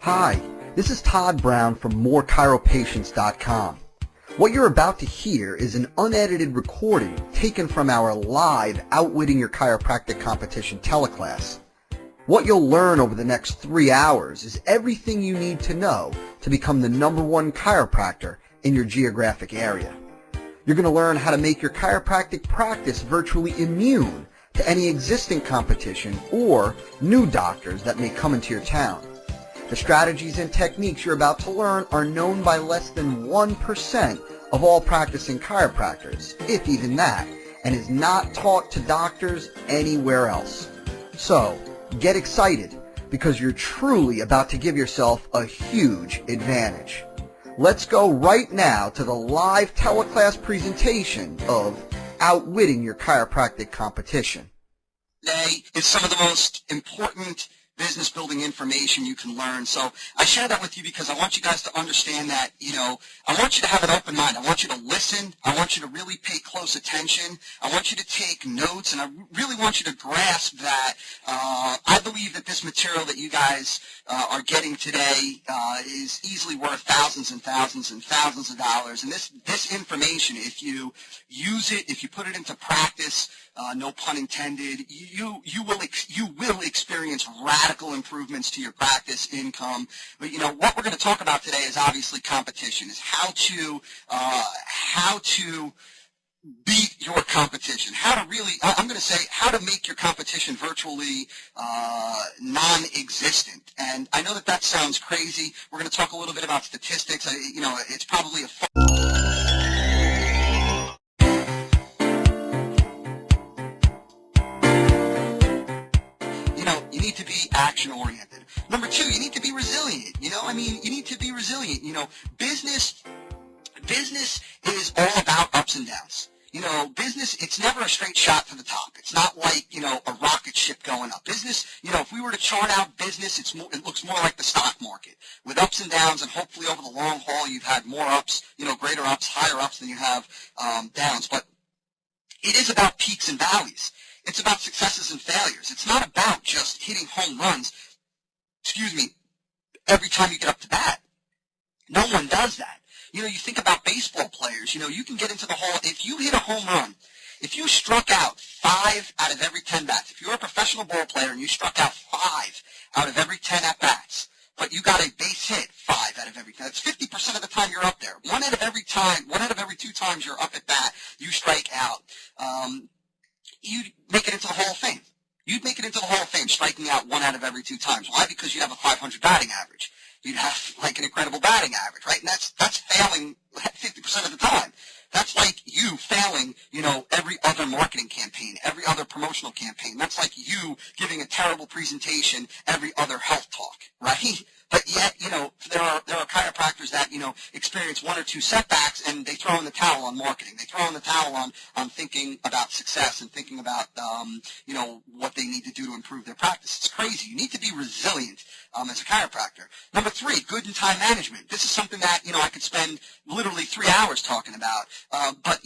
Hi, this is Todd Brown from morechiropatients.com. What you're about to hear is an unedited recording taken from our live Outwitting Your Chiropractic Competition teleclass. What you'll learn over the next 3 hours is everything you need to know to become the #1 chiropractor in your geographic area. You're going to learn how to make your chiropractic practice virtually immune to any existing competition or new doctors that may come into your town. The strategies and techniques you're about to learn are known by less than 1% of all practicing chiropractors, if even that, and is not taught to doctors anywhere else. So, get excited, because you're truly about to give yourself a huge advantage. Let's go right now to the live teleclass presentation of Outwitting Your Chiropractic Competition. Today is some of the most important business building information you can learn. So I share that with you because I want you guys to understand that, I want you to have an open mind. I want you to listen. I want you to really pay close attention. I want you to take notes, and I really want you to grasp that I believe that this material that you guys are getting today is easily worth thousands and thousands and thousands of dollars. And this information, if you use it, if you put it into practice, no pun intended, you will experience radical improvements to your practice, income. But what we're going to talk about today is obviously competition, is how to beat your competition, how to make your competition virtually non-existent. And I know that sounds crazy. We're going to talk a little bit about statistics. It's probably a you need to be action-oriented. Number 2, you need to be resilient. You need to be resilient. Business is all about ups and downs. Business, it's never a straight shot to the top. It's not like, a rocket ship going up. Business, if we were to chart out business, it looks more like the stock market, with ups and downs, and hopefully over the long haul you've had more ups, greater ups, higher ups than you have downs. But it is about peaks and valleys. It's about successes and failures. It's not about just hitting home runs, every time you get up to bat. No one does that. You think about baseball players, you can get into the hall. If you hit a home run, if you struck out 5 out of every 10 bats, if you're a professional ball player and you struck out 5 out of every 10 at-bats, but you got a base hit 5 out of every 10, that's 50% of the time you're up there. 1 out of every 2 times you're up at bat, you strike out. You'd make it into the Hall of Fame. You'd make it into the Hall of Fame striking out 1 out of every 2 times. Why? Because you have a 500 batting average. You'd have like an incredible batting average, right? And that's failing 50% of the time. That's like you failing, every other marketing campaign, every other promotional campaign. That's like you giving a terrible presentation every other health talk, right? But yet, there are chiropractors that, experience 1 or 2 setbacks and they throw in the towel on marketing. They throw in the towel on thinking about success and thinking about, what they need to do to improve their practice. It's crazy. You need to be resilient as a chiropractor. Number 3, good and time management. This is something that, I could spend literally 3 hours talking about. But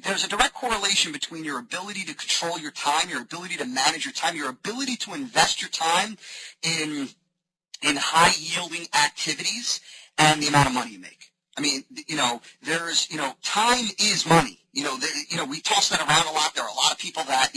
there's a direct correlation between your ability to control your time, your ability to manage your time, your ability to invest your time in high-yielding activities, and the amount of money you make. Time is money. We toss that around a lot. There are a lot of people that,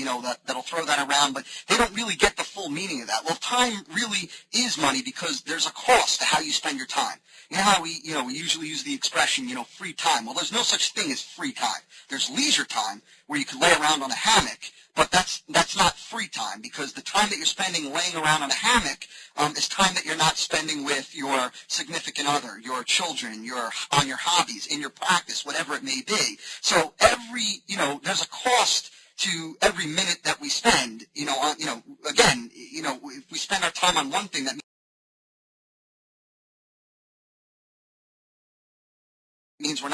that'll throw that around, but they don't really get the full meaning of that. Well, time really is money because there's a cost to how you spend your time. You know how we usually use the expression, free time. Well, there's no such thing as free time. There's leisure time where you can lay around on a hammock, but that's not free time, because the time that you're spending laying around on a hammock is time that you're not spending with your significant other, your children, on your hobbies, in your practice, whatever it may be. So there's a cost to every minute that we spend. If we spend our time on one thing, that means we're not